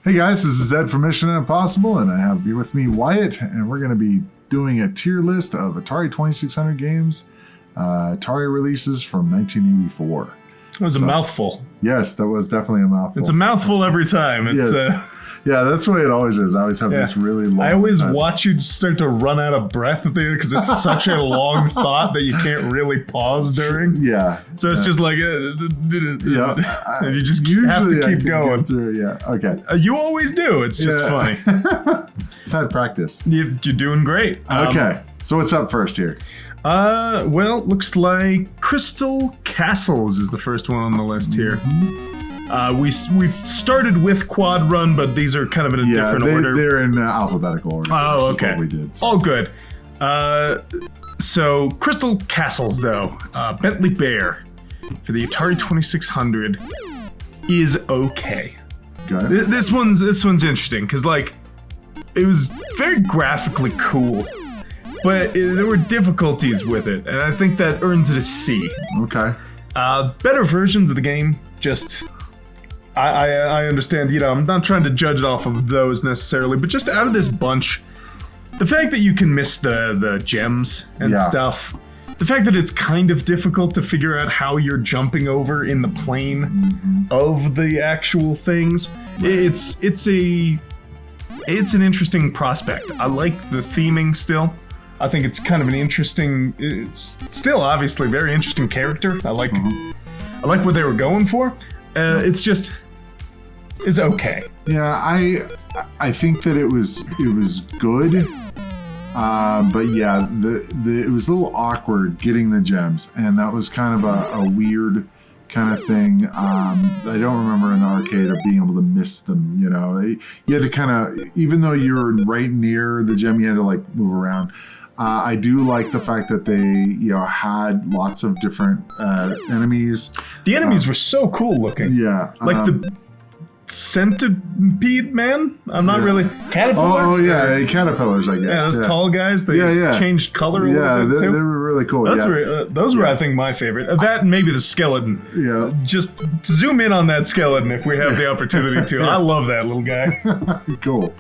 Hey guys, this is Ed from Mission Impossible, and I have with me Wyatt, and we're going to be doing a tier list of Atari 2600 games, Atari releases from 1984. That was a mouthful. Yes, that was definitely a mouthful. It's a mouthful every time. It's yes. Yeah, that's the way it always is. I always have this really long... I always watch you start to run out of breath at the end because it's such a long thought that you can't really pause during. Yeah. So it's just like... and you just have to keep going. Okay. You always do. It's just funny. I've had practice. You're doing great. Okay. So what's up first here? Well, looks like Crystal Castles is the first one on the list here. We started with Quadrun, but these are kind of in a different order. They're in alphabetical order. Oh, okay. What we did. All good. So Crystal Castles, though, Bentley Bear for the Atari 2600 is okay. Okay. This one's interesting because like it was very graphically cool, but there were difficulties with it, and I think that earns it a C. Okay. Better versions of the game just. I understand, I'm not trying to judge it off of those necessarily, but just out of this bunch, the fact that you can miss the gems and stuff, the fact that it's kind of difficult to figure out how you're jumping over in the plane of the actual things, it's an interesting prospect. I like the theming still. I think it's kind of an interesting, it's still obviously very interesting character. I like what they were going for. It's okay. Yeah, I think that it was good, but yeah, it was a little awkward getting the gems, and that was kind of a weird kind of thing. I don't remember in the arcade of being able to miss them. You had to kind of, even though you were right near the gem, you had to like move around. I do like the fact that they, had lots of different enemies. The enemies were so cool looking. Yeah. Like the centipede man? I'm not really... Caterpillar? Oh yeah, caterpillars, I guess. Yeah, those tall guys, they changed color a little bit too. They were really cool. Those were, I think, my favorite. That and maybe the skeleton. Yeah. Just zoom in on that skeleton if we have the opportunity to. I love that little guy. Cool.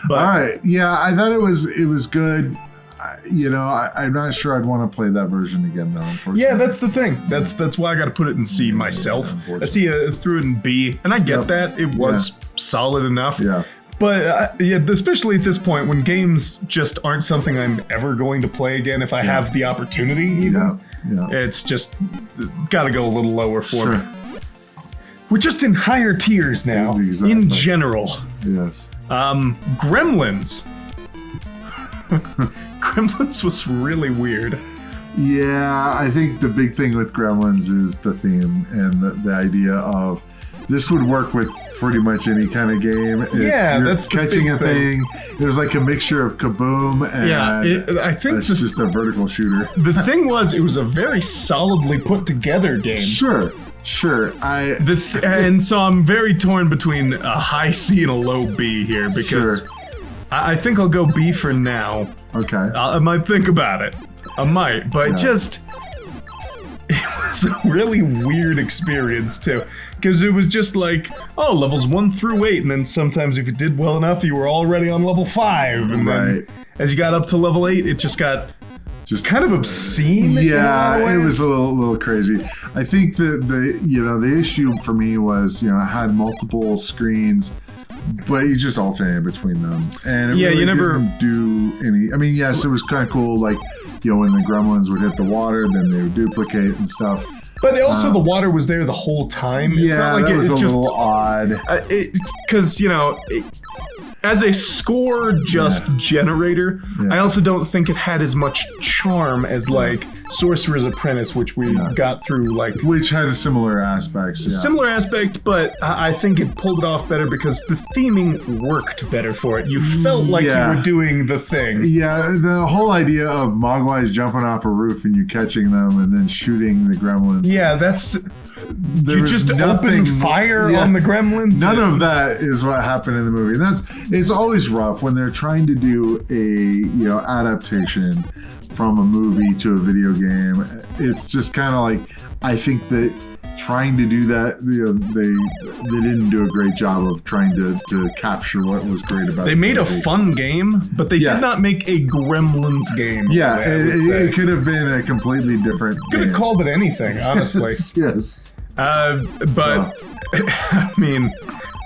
But, all right. Yeah, I thought it was good. I'm not sure I'd want to play that version again, though, unfortunately. Yeah, that's the thing. That's why I got to put it in C myself. I see it threw it in B, and I get that. It was solid enough. Yeah. But, especially at this point, when games just aren't something I'm ever going to play again if I have the opportunity, even, it's just got to go a little lower for me. We're just in higher tiers now, in general. Yes. Gremlins. Gremlins was really weird. Yeah, I think the big thing with Gremlins is the theme and the idea of this would work with pretty much any kind of game. That's catching the big thing. There's like a mixture of Kaboom and I think it's just a vertical shooter. The thing was, it was a very solidly put together game. Sure. And so I'm very torn between a high C and a low B here because I think I'll go B for now. Okay. I might think about it. I might, but it was a really weird experience too, because it was just like, levels 1 through 8, and then sometimes if you did well enough, you were already on level 5, and then as you got up to level 8, it just got kind of obscene. Yeah, it was a little crazy. I think the issue for me was I had multiple screens, but you just alternate between them, and it really didn't do any. I mean, yes, it was kind of cool, like when the gremlins would hit the water, then they would duplicate and stuff. But also, the water was there the whole time. It's not like that was a little odd. Because as a score generator, I also don't think it had as much charm as like Sorcerer's Apprentice, which we got through which had a similar aspects. Yeah. Similar aspect, but I think it pulled it off better because the theming worked better for it. You felt like you were doing the thing. Yeah, the whole idea of Mogwais jumping off a roof and you catching them and then shooting the gremlins. Yeah, that's... You just opened fire on the gremlins? None of that is what happened in the movie. And it's always rough when they're trying to do a adaptation from a movie to a video game. It's just kind of like, I think that trying to do that. They didn't do a great job of trying to capture what was great about it. They made a fun game, but they did not make a Gremlins game. Yeah, it could have been a completely different game. Could have called it anything, honestly. Yes. But, I mean...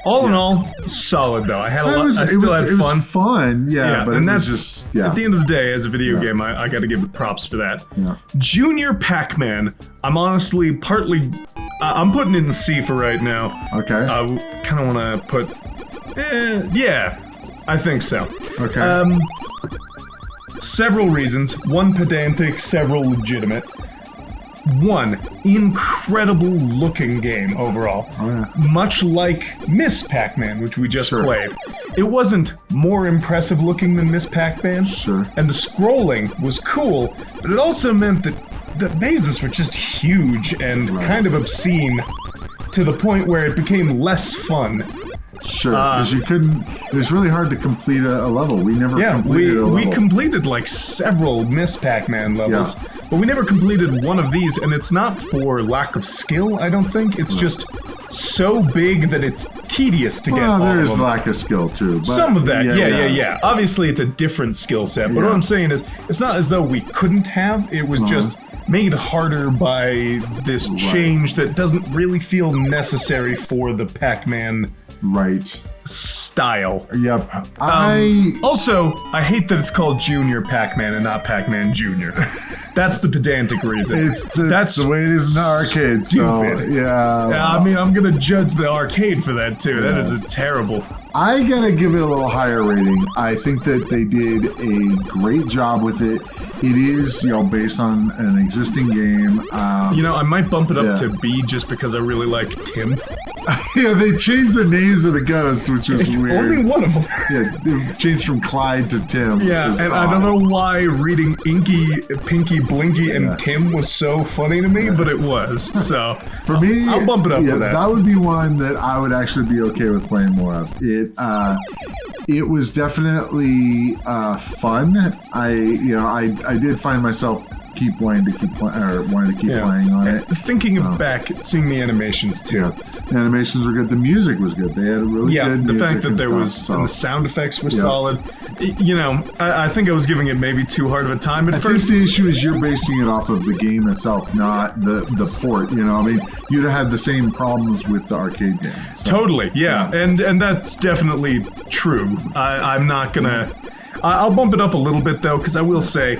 All in all, solid though. I had a lot. I still had fun. It was fun, yeah. But and it that's was just, at the end of the day, as a video game, I got to give it props for that. Yeah. Junior Pac-Man. I'm honestly partly. I'm putting it in C for right now. Okay. I kind of want to put. Yeah, I think so. Okay. Several reasons. One pedantic, several legitimate. One, incredible looking game overall. Oh, yeah. Much like Miss Pac-Man, which we just played. It wasn't more impressive looking than Miss Pac-Man. Sure. And the scrolling was cool, but it also meant that the mazes were just huge and kind of obscene to the point where it became less fun. Sure, because you couldn't. It was really hard to complete a level. We never completed a level. We completed like several Miss Pac-Man levels, but we never completed one of these, and it's not for lack of skill, I don't think. It's just so big that it's tedious to get all of them. There is lack of skill too. But some of that, yeah. Obviously, it's a different skill set, but what I'm saying is, it's not as though we couldn't have. It was just made harder by this change that doesn't really feel necessary for the Pac-Man style. Yep. Also, I hate that it's called Junior Pac-Man and not Pac-Man Junior. That's the pedantic reason. That's the way it is in the arcade. Stupid. So, yeah. I mean, I'm gonna judge the arcade for that too. That is a terrible. I gotta give it a little higher rating. I think that they did a great job with it. It is, based on an existing game. I might bump it up to B just because I really like Tim. Yeah, they changed the names of the ghosts, which is weird. Only one of them. Yeah, they changed from Clyde to Tim. Yeah, and I don't know why reading Inky, Pinky, Blinky, and Tim was so funny to me, but it was. So for me, I'll bump it up for that. That would be one that I would actually be okay with playing more of. It was definitely fun. I did find myself wanting to keep playing on it. Thinking back, seeing the animations too. Yeah. The animations were good. The music was good. They had a really good the music fact that there was and the sound effects were solid. I think I was giving it maybe too hard of a time at first. I think the issue is you're basing it off of the game itself, not the port. You'd have had the same problems with the arcade game. So. Totally, yeah. And that's definitely true. I'm not gonna. I'll bump it up a little bit though, because I will say.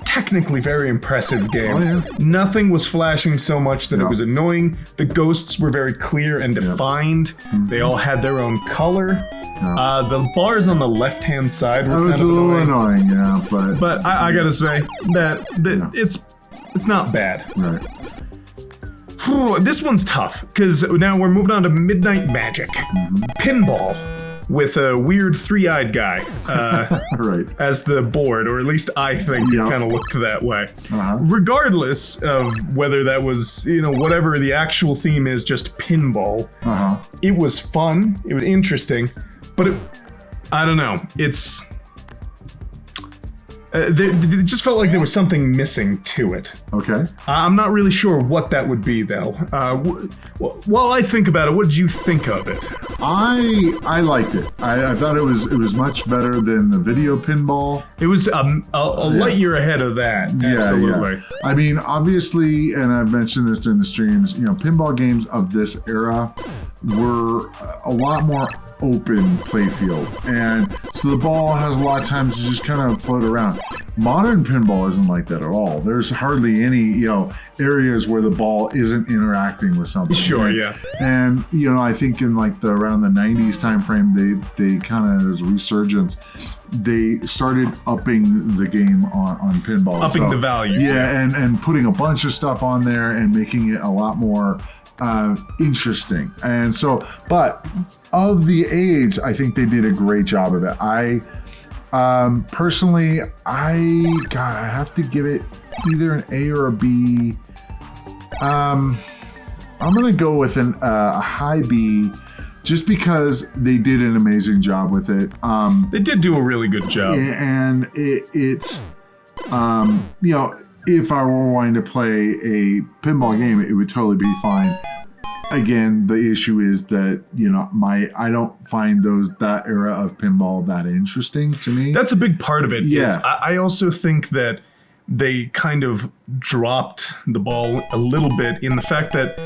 Technically very impressive game. Oh, yeah. Nothing was flashing so much that it was annoying. The ghosts were very clear and defined. They all had their own color. The bars on the left-hand side were kind of a little annoying, but I gotta say that it's not bad. Right. This one's tough because now we're moving on to Midnight Magic, Pinball. With a weird three-eyed guy as the board, or at least I think it kind of looked that way. Regardless of whether that was, whatever the actual theme is, just pinball, it was fun, it was interesting, but I don't know, it's... it just felt like there was something missing to it. Okay. I'm not really sure what that would be, though. While I think about it, what did you think of it? I liked it. I thought it was much better than the video pinball. It was a light year ahead of that. Absolutely. Yeah. I mean, obviously, and I've mentioned this during the streams, pinball games of this era were a lot more open playfield, and so the ball has a lot of times to just kind of float around. Modern pinball isn't like that at all. There's hardly any areas where the ball isn't interacting with something. Sure, yeah. And I think in like around the 90s time frame, they kind of, as a resurgence, they started upping the game on pinball, upping the value. Yeah, and putting a bunch of stuff on there and making it a lot more interesting. And so, but of the age, I think they did a great job of it. I personally, I have to give it either an A or a B. I'm gonna go with a high B, just because they did an amazing job with it. They did do a really good job, and it's if I were wanting to play a pinball game, it would totally be fine. Again, the issue is that, you know, I don't find that era of pinball that interesting to me. That's a big part of it. Yeah. I also think that they kind of dropped the ball a little bit in the fact that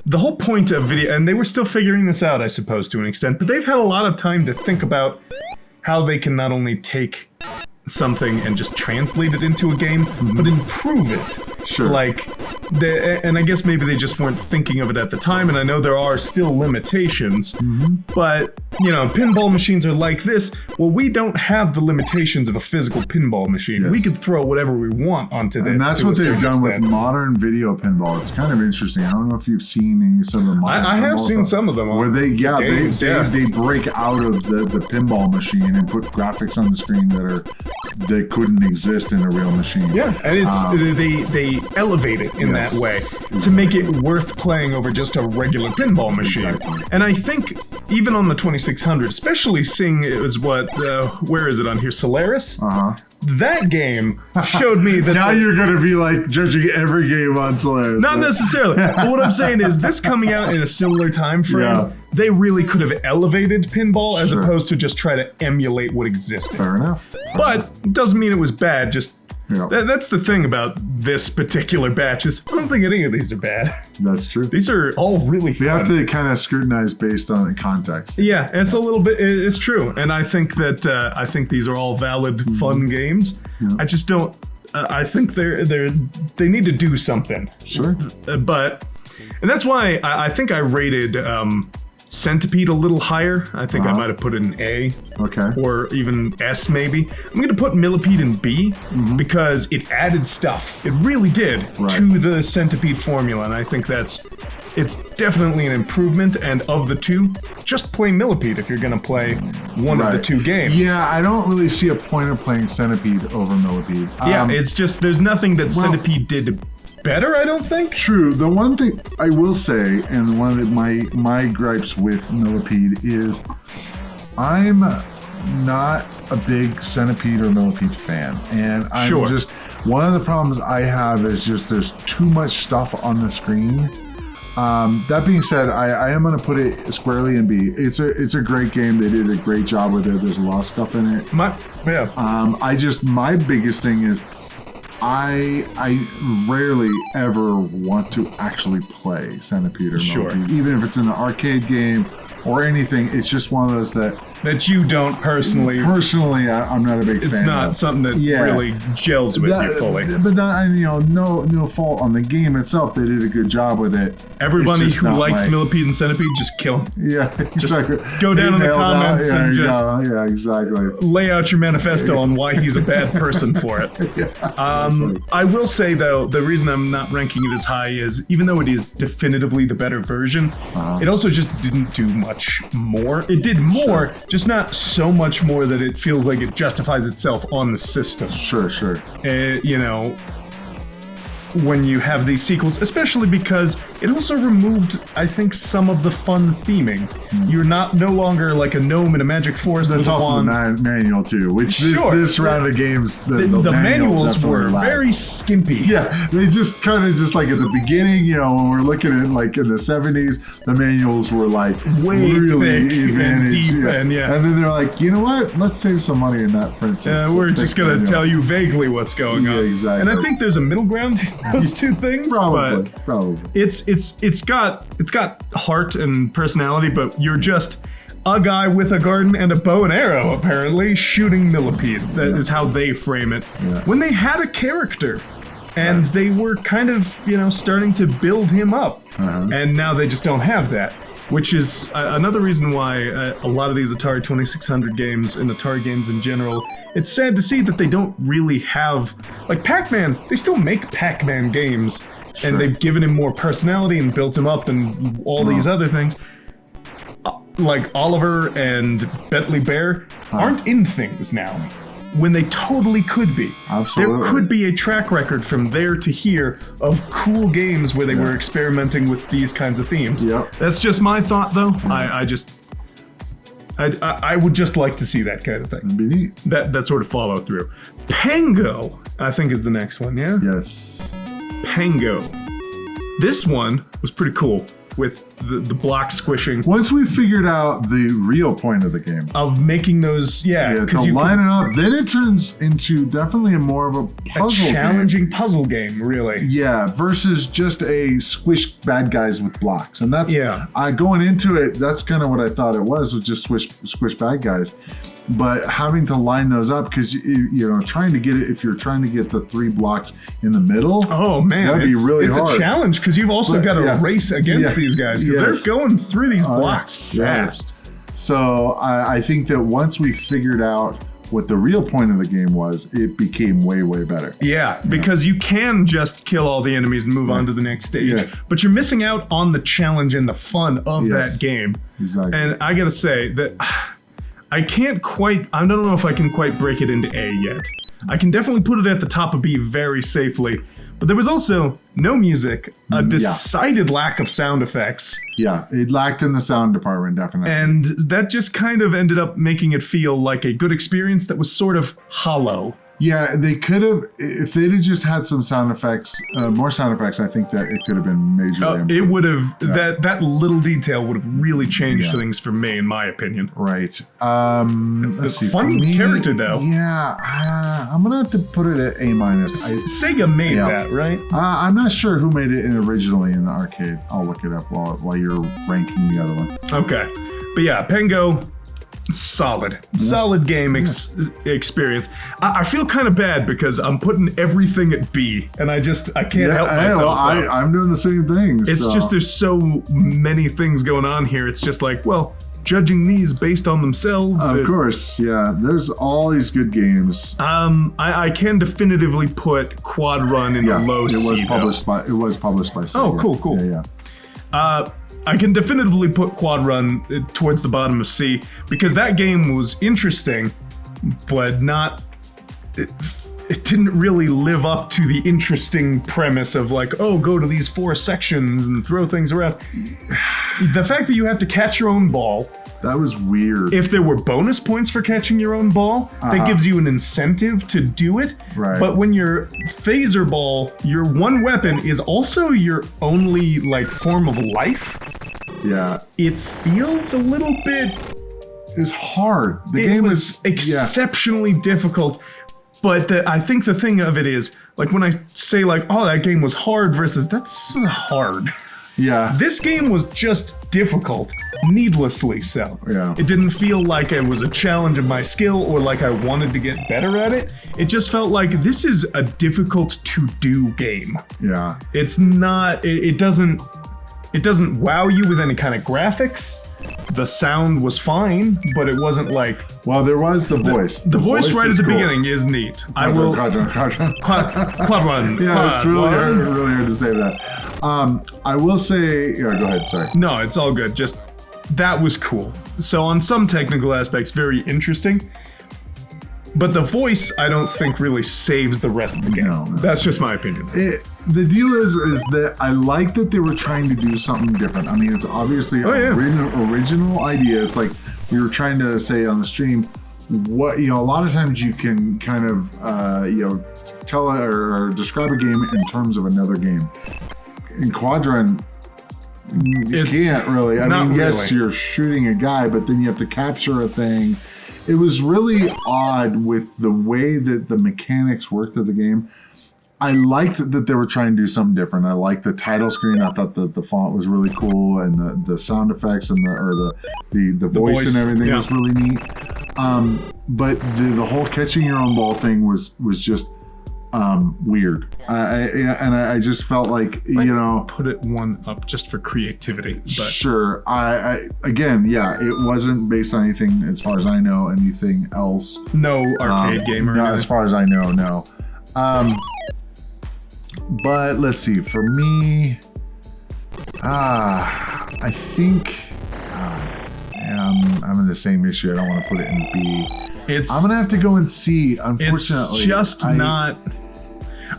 the whole point of video, and they were still figuring this out, I suppose, to an extent, but they've had a lot of time to think about how they can not only take something and just translate it into a game, but improve it. Sure. Like, and I guess maybe they just weren't thinking of it at the time, and I know there are still limitations, but, you know, pinball machines are like this. Well, we don't have the limitations of a physical pinball machine. Yes. We could throw whatever we want onto this. And that's what they've done with modern video pinball. It's kind of interesting. I don't know if you've seen some of the modern I have seen stuff, some of them. where they They break out of the pinball machine and put graphics on the screen that couldn't exist in a real machine. Yeah, and it's they elevate it in that way to make it worth playing over just a regular pinball machine. Exactly. And I think even on the 2600, especially seeing it was where is it on here? Solaris? That game showed me that... Now you're going to be like judging every game on Solaris. Not necessarily. But what I'm saying is this coming out in a similar time frame, they really could have elevated pinball as opposed to just try to emulate what existed. Fair enough. But it doesn't mean it was bad, just... Yeah. That's the thing about this particular batch is I don't think any of these are bad. That's true. These are all really fun. We have to kind of scrutinize based on the context. Yeah, it's a little bit, it's true. And I think that, I think these are all valid, fun games. Yeah. I just don't, I think they need to do something. Sure. And that's why I think I rated Centipede a little higher. I think I might have put it in A. Okay. Or even S maybe. I'm going to put Millipede in B because it added stuff. It really did to the Centipede formula, and I think it's definitely an improvement. And of the two, just play Millipede if you're going to play one of the two games. Yeah, I don't really see a point of playing Centipede over Millipede. Yeah, it's just there's nothing that Centipede did better, I don't think. True. The one thing I will say, and one of my gripes with Millipede is I'm not a big Centipede or Millipede fan. And I'm just, one of the problems I have is just there's too much stuff on the screen. That being said, I am going to put it squarely in B. It's a great game. They did a great job with it. There's a lot of stuff in it. My biggest thing is I rarely ever want to actually play Centipede or Millipede. Even if it's in an arcade game or anything, it's just one of those that you don't personally. Personally, I'm not a big fan. It's not something that really gels with you fully. But no fault on the game itself. They did a good job with it. Everybody who likes Millipede and Centipede, just kill them. Yeah, exactly. Just go down in the comments and just exactly. lay out your manifesto on why he's a bad person for it. I will say though, the reason I'm not ranking it as high is even though it is definitively the better version, it also just didn't do much more. It did more. Just not so much more that it feels like it justifies itself on the system. Sure. You know, when you have these sequels, especially because it also removed, I think, some of the fun theming. You're no longer like a gnome in a magic forest. That's also the manual too, which this round of games, the manuals were very skimpy. Yeah, they just kind of like at the beginning, you know, when we're looking at like in the 70s, the manuals were like way really thick and deep, and then they're like, you know what? Let's save some money in that, for instance. We're just gonna tell you vaguely what's going on. Exactly. And I think there's a middle ground. Those two things, probably. It's got heart and personality, but you're just a guy with a garden and a bow and arrow, apparently, shooting millipedes. That is how they frame it. Yeah. When they had a character, and they were kind of, starting to build him up, and now they just don't have that. Which is another reason why a lot of these Atari 2600 games and Atari games in general, it's sad to see that they don't really have... Like Pac-Man, they still make Pac-Man games, and they've given him more personality and built him up and all these other things. Like Oliver and Bentley Bear aren't in things now, when they totally could be. Absolutely. There could be a track record from there to here of cool games where they were experimenting with these kinds of themes. Yep. That's just my thought, though. I would just like to see that kind of thing. That'd be neat. That sort of follow through. Pengo, I think, is the next one, yeah? Yes. Pengo. This one was pretty cool with the block squishing. Once we figured out the real point of the game, Of making those, to line it up, then it turns into definitely more of a puzzle challenging game. puzzle game, really. Yeah, versus just a squish bad guys with blocks. And that's, going into it, that's kind of what I thought it was just squish bad guys. But having to line those up, because, trying to get it, if you're trying to get the 3 blocks in the middle, oh man, that'd be really hard. It's a challenge, because you've also got to race against these guys, because they're going through these blocks fast. So I think that once we figured out what the real point of the game was, it became way, way better. Yeah, because you can just kill all the enemies and move on to the next stage. Yeah. But you're missing out on the challenge and the fun of that game. Exactly. And I gotta say that I don't know if I can quite break it into A yet. I can definitely put it at the top of B very safely. But there was also no music, a decided lack of sound effects. Yeah, it lacked in the sound department, definitely. And that just kind of ended up making it feel like a good experience that was sort of hollow. Yeah, they could have, if they'd have just had some sound effects, more sound effects, I think that it could have been majorly improved. It would have, that little detail would have really changed things for me, in my opinion. Right. Let's see. Fun character, though. Yeah, I'm going to have to put it at A-. Sega made that, right? I'm not sure who made it originally in the arcade. I'll look it up while you're ranking the other one. Okay. But yeah, Pengo... Solid game experience. I feel kind of bad because I'm putting everything at B, and I can't help myself. I'm doing the same thing. It's just there's so many things going on here. It's just like, well, judging these based on themselves. Of course, yeah. There's all these good games. I can definitively put Quadrun in the low C. It was published by Sega. Oh, cool. Yeah. I can definitively put Quadrun towards the bottom of C because that game was interesting, but not. It didn't really live up to the interesting premise of like, oh, go to these 4 sections and throw things around. The fact that you have to catch your own ball. That was weird. If there were bonus points for catching your own ball, that gives you an incentive to do it. Right. But when your phaser ball, your one weapon, is also your only form of life. Yeah. It feels a little bit. It's hard. The game was exceptionally difficult. But I think the thing of it is, when I say that game was hard versus that's hard. Yeah. This game was just difficult, needlessly so. Yeah. It didn't feel like it was a challenge of my skill or like I wanted to get better at it. It just felt like this is a difficult to do game. Yeah. It's not, it doesn't wow you with any kind of graphics. The sound was fine, but it wasn't like... Well, there was the voice. The voice right at the beginning is neat. Quadrun. Yeah, it's really hard to say that. I will say... Yeah, go ahead, sorry. No, it's all good. Just, that was cool. So on some technical aspects, very interesting. But the voice, I don't think really saves the rest of the game. No. That's just my opinion. The deal is that I like that they were trying to do something different. I mean, it's obviously original idea. It's like we were trying to say on the stream, a lot of times you can kind of, tell or describe a game in terms of another game. In Quadrun, you can't really. I mean, yes, you're shooting a guy, but then you have to capture a thing. It was really odd with the way that the mechanics worked of the game. I liked that they were trying to do something different. I liked the title screen. I thought that the font was really cool, and the sound effects and the voice and everything was really neat. But the whole catching your own ball thing was just weird. I just felt like, put it one up just for creativity. But. Sure. It wasn't based on anything, as far as I know, anything else. No arcade game or anything. As far as I know, no. But let's see. For me, I think I'm in the same issue. I don't want to put it in B. I'm gonna have to go in C. Unfortunately, it's just not.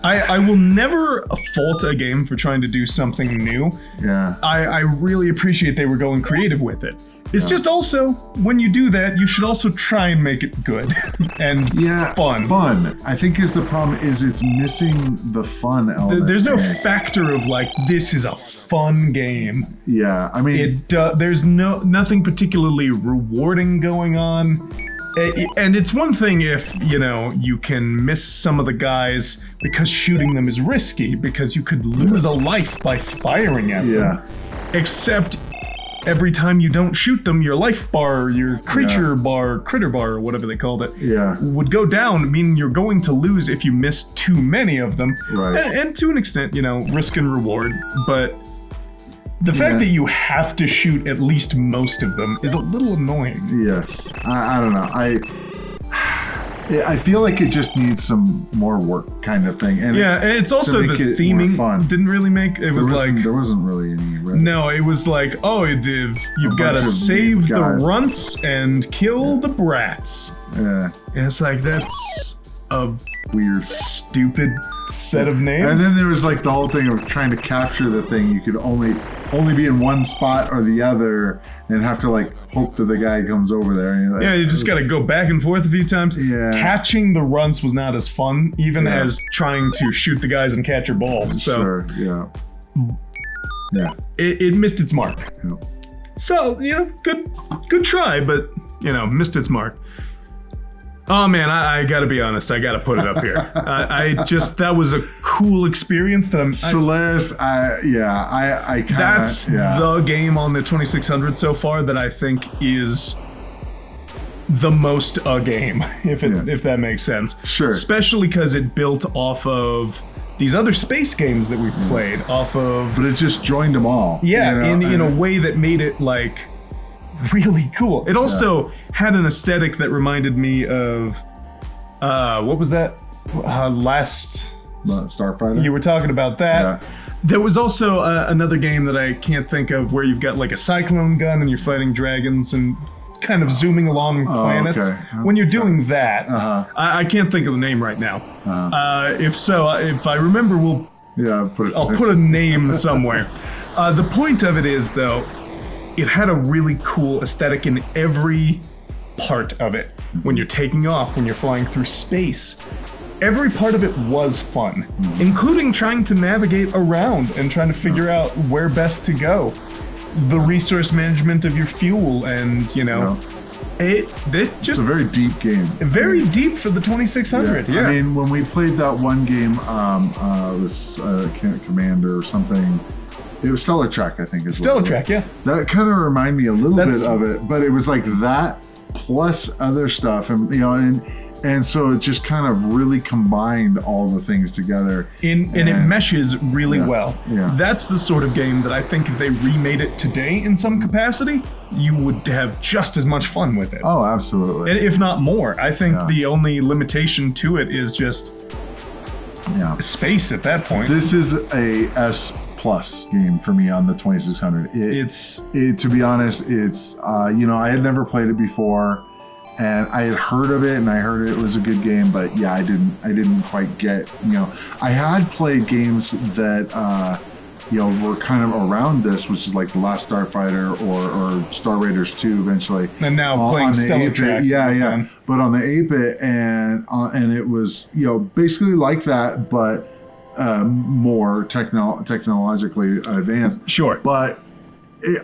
I will never fault a game for trying to do something new. Yeah. I really appreciate they were going creative with it. It's just also, when you do that, you should also try and make it good and fun. Fun, I think is the problem, is it's missing the fun element. There's no factor of like, this is a fun game. Yeah, I mean... there's nothing particularly rewarding going on. And it's one thing if, you can miss some of the guys because shooting them is risky, because you could lose a life by firing at them. Except every time you don't shoot them, your life bar, your creature bar, critter bar, or whatever they called it, would go down, meaning you're going to lose if you miss too many of them. Right. And to an extent, risk and reward, but the fact that you have to shoot at least most of them is a little annoying. Yes. I don't know. I feel like it just needs some more work, kind of thing. And and it's also the theming didn't really make it. There wasn't really any. No, it was like, you've got to save the runts and kill the brats. Yeah. And it's like, that's a weird, stupid set of names. And then there was like the whole thing of trying to capture the thing. You could only be in one spot or the other, and have to like hope that the guy comes over there. And you're like, you just got to go back and forth a few times. Yeah. Catching the runts was not as fun, even as trying to shoot the guys and catch your ball. So sure. Yeah. It missed its mark. Yeah. So good try, but missed its mark. Oh man, I gotta be honest, I gotta put it up here. That was a cool experience that Solaris, I kinda... That's the game on the 2600 so far that I think is the most a game, if that makes sense. Sure. Especially because it built off of these other space games that we've played, off of... But it just joined them all. Yeah, in a way that made it like... really cool. It also had an aesthetic that reminded me of what was that last Starfighter? You were talking about that. Yeah. There was also another game that I can't think of where you've got like a cyclone gun and you're fighting dragons and kind of zooming along planets. Okay. When you're doing that, I can't think of the name right now. If I remember, I'll put a name somewhere. The point of it is, though, it had a really cool aesthetic in every part of it. When you're taking off, when you're flying through space, every part of it was fun, including trying to navigate around and trying to figure out where best to go. The resource management of your fuel and, it's a very deep game. Very deep for the 2600, yeah. I mean, when we played that one game, this Commander or something, it was Stellar Trek, I think. Stellar Trek, yeah. That kind of reminded me a little bit of it, but it was like that plus other stuff, and so it just kind of really combined all the things together. And it meshes really well. Yeah. That's the sort of game that I think if they remade it today in some capacity, you would have just as much fun with it. Oh, absolutely. And if not more. I think the only limitation to it is just space at that point. This is a S+ game for me on the 2600. To be honest, it's I had never played it before, and I had heard of it, and I heard it was a good game, but I didn't quite get. I had played games that were kind of around this, which is like The Last Starfighter or Star Raiders 2 eventually. And now playing Stellar Trek. Yeah. But on the 8-bit, and it was basically like that, but more technologically advanced. Sure. But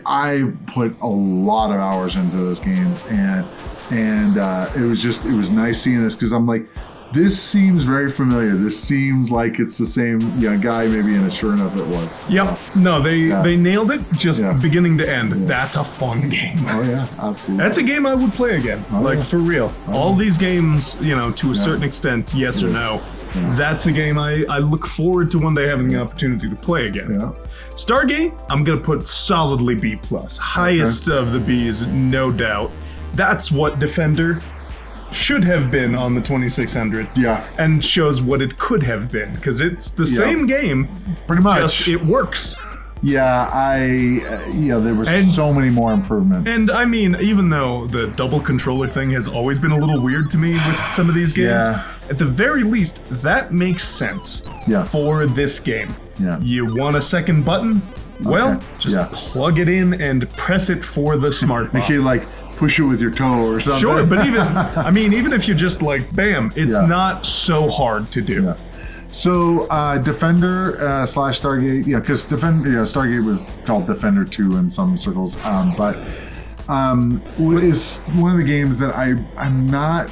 I put a lot of hours into those games, and it was nice seeing this, because I'm like, this seems very familiar. This seems like it's the same guy maybe, and sure enough it was. Yep. No, they nailed it just beginning to end. Yeah. That's a fun game. Oh yeah, absolutely. That's a game I would play again. For real. All these games, to a certain extent, yes or no. Yeah. That's a game I look forward to one day having the opportunity to play again. Yeah. Stargate, I'm gonna put solidly B+. Highest of the B's, no doubt. That's what Defender should have been on the 2600. Yeah. And shows what it could have been, because it's the same game. Pretty much. Just it works. Yeah, there were so many more improvements. And I mean, even though the double controller thing has always been a little weird to me with some of these games, at the very least, that makes sense for this game. Yeah. You want a second button? Well, just plug it in and press it for the smart You bomb. can like push it with your toe or something. Sure, but even if you just like, bam, it's not so hard to do. Yeah. So Defender / Stargate, because Stargate was called Defender 2 in some circles, but is one of the games that I'm not,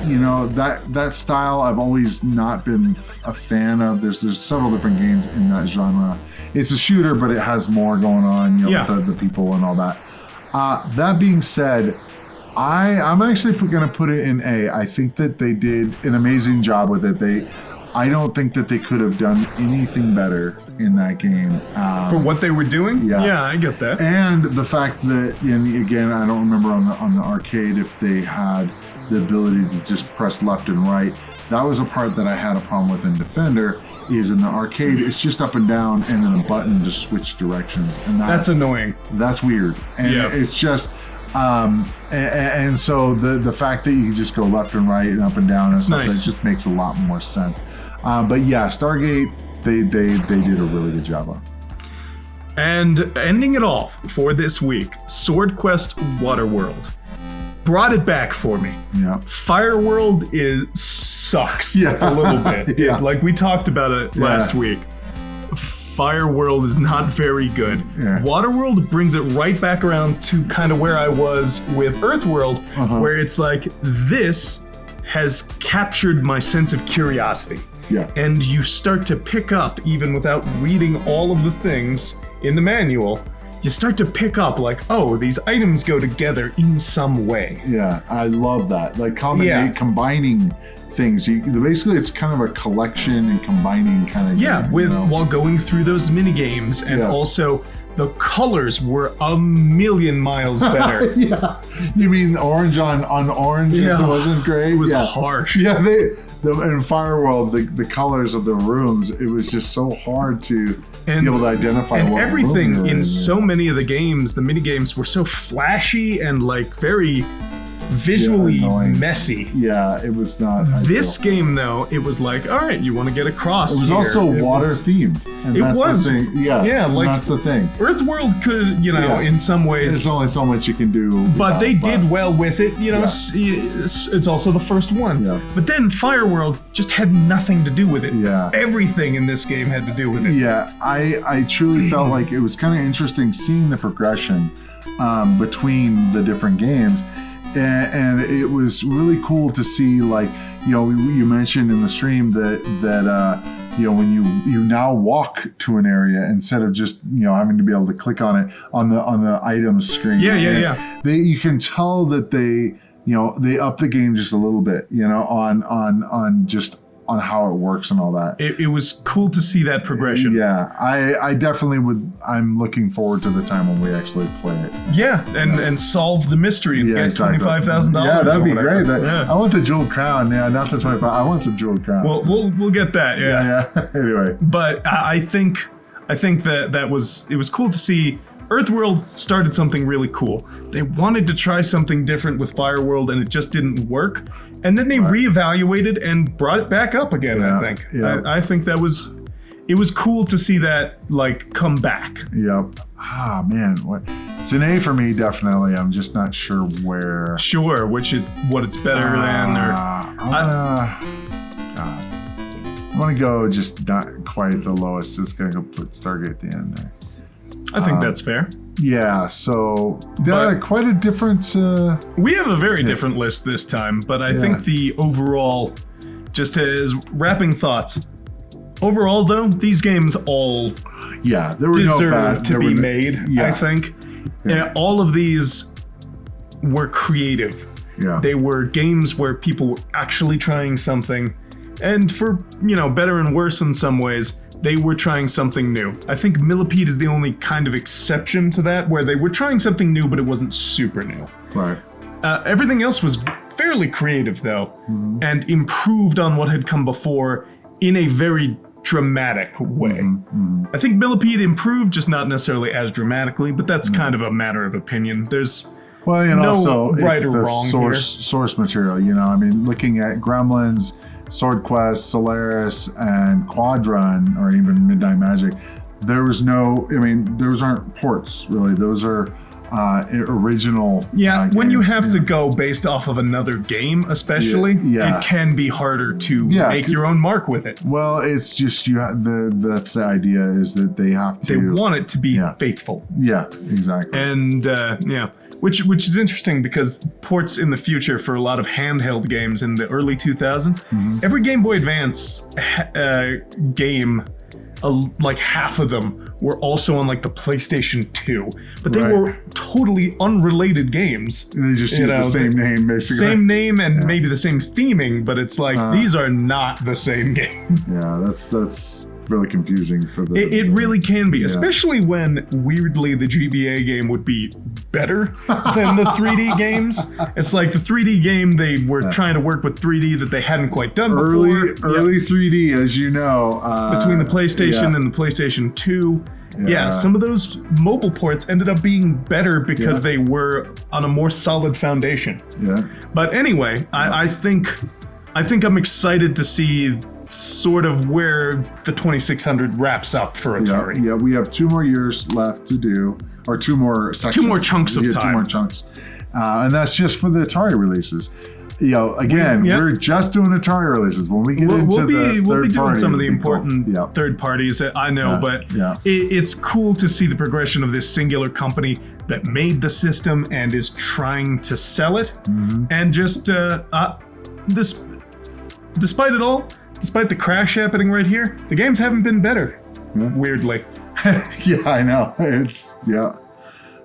that style I've always not been a fan of. There's several different games in that genre. It's a shooter, but it has more going on, with the people and all that. That being said, I'm actually going to put it in A. I think that they did an amazing job with it. I don't think that they could have done anything better in that game. For what they were doing? Yeah, I get that. And the fact that, again, I don't remember on the arcade if they had the ability to just press left and right. That was a part that I had a problem with in Defender, is in the arcade, it's just up and down and then a button to switch directions. And that's annoying. That's weird. And it's just... and so the fact that you can just go left and right and up and down and stuff, it just makes a lot more sense. But yeah, Stargate, they did a really good job on. And ending it off for this week, SwordQuest WaterWorld brought it back for me. Yeah. Fireworld sucks a little bit. Like we talked about it last week. Fireworld is not very good. Yeah. WaterWorld brings it right back around to kind of where I was with Earthworld, where it's like, this has captured my sense of curiosity. Yeah. And you start to pick up, even without reading all of the things in the manual, you start to pick up like, oh, these items go together in some way. Yeah, I love that. Like combining things. Basically, it's kind of a collection and combining kind of game, while going through those mini games, and also the colors were a million miles better. You mean orange on orange? If it wasn't gray. It was harsh. Yeah, in Fireworld, the colors of the rooms, it was just so hard to be able to identify. And what everything room in so many of the games, the mini games were so flashy and like very visually messy. Yeah, it was not. This game, though, it was like, all right, you want to get across. It was also water themed. And it was. The thing. Yeah, like that's the thing. Earthworld could, in some ways. There's only so much you can do. But they did well with it. It's also the first one. Yeah. But then Fireworld just had nothing to do with it. Yeah. Everything in this game had to do with it. Yeah, I truly felt like it was kind of interesting seeing the progression between the different games. And it was really cool to see, like, you mentioned in the stream that when you now walk to an area instead of just having to be able to click on it on the items screen. You can tell that they upped the game just a little bit, on how it works and all that. It was cool to see that progression. Yeah, I definitely would. I'm looking forward to the time when we actually play it. Yeah, and solve the mystery and get $25,000. Yeah, that'd be great. I want the jeweled crown. Yeah, not the 25. I want the jeweled crown. Well, we'll get that. Yeah. Anyway, but I think that it was cool to see. Earthworld started something really cool. They wanted to try something different with Fireworld, and it just didn't work. And then they reevaluated and brought it back up again. I think. I think it was cool to see that come back. Yep. Ah, man, it's an A for me, definitely. I'm just not sure where. Sure, what it's better than, or. I'm gonna go just not quite the lowest. Just gonna go put Stargate at the end there. I think that's fair. Yeah, so quite a different... we have a very different list this time, but I think the overall, just as wrapping thoughts, overall though, these games all there were deserve to be made, I think. And all of these were creative. Yeah. They were games where people were actually trying something, and for, better and worse in some ways, they were trying something new. I think Millipede is the only kind of exception to that, where they were trying something new, but it wasn't super new. Right. Everything else was fairly creative, though, and improved on what had come before in a very dramatic way. I think Millipede improved, just not necessarily as dramatically, but that's kind of a matter of opinion. There's also right it's or the wrong source material. I mean, looking at Gremlins, SwordQuest, Solaris, and Quadrun, or even Midnight Magic, there was no. I mean, those aren't ports really. Those are original. Yeah, when you games, have to go based off of another game, especially, Yeah. it can be harder to make your own mark with it. Well, it's just that's the idea is that they have to. They want it to be faithful. Yeah, exactly. And which is interesting because ports in the future for a lot of handheld games in the early 2000s, every Game Boy Advance game, like half of them were also on like the PlayStation 2, but they were totally unrelated games. They just use the same name, basically. Same name and maybe the same theming, but it's like these are not the same game. Yeah, that's really confusing for the. It really can be, especially when weirdly the GBA game would be better than the 3D games. It's like the 3D game they were trying to work with 3D that they hadn't quite done before. Early 3D, as you know. Between the PlayStation and the PlayStation 2. Yeah, some of those mobile ports ended up being better because they were on a more solid foundation. Yeah. But anyway, I think I'm excited to see sort of where the 2600 wraps up for Atari. Yeah, we have 2 more years left to do, or 2 more sections. 2 more chunks of time. 2 more chunks. And that's just for the Atari releases. Again, we're just doing Atari releases. When we get we'll be doing some of the important cool. third parties. I know, but it's cool to see the progression of this singular company that made the system and is trying to sell it. And just despite it all, despite the crash happening right here, the games haven't been better. Weirdly. Yeah, I know.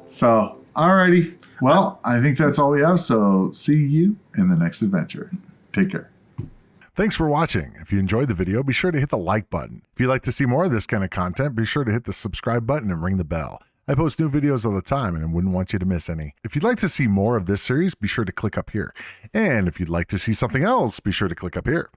So, alrighty. Well, I think that's all we have, so see you in the next adventure. Take care. Thanks for watching. If you enjoyed the video, be sure to hit the like button. If you'd like to see more of this kind of content, be sure to hit the subscribe button and ring the bell. I post new videos all the time and I wouldn't want you to miss any. If you'd like to see more of this series, be sure to click up here. And if you'd like to see something else, be sure to click up here.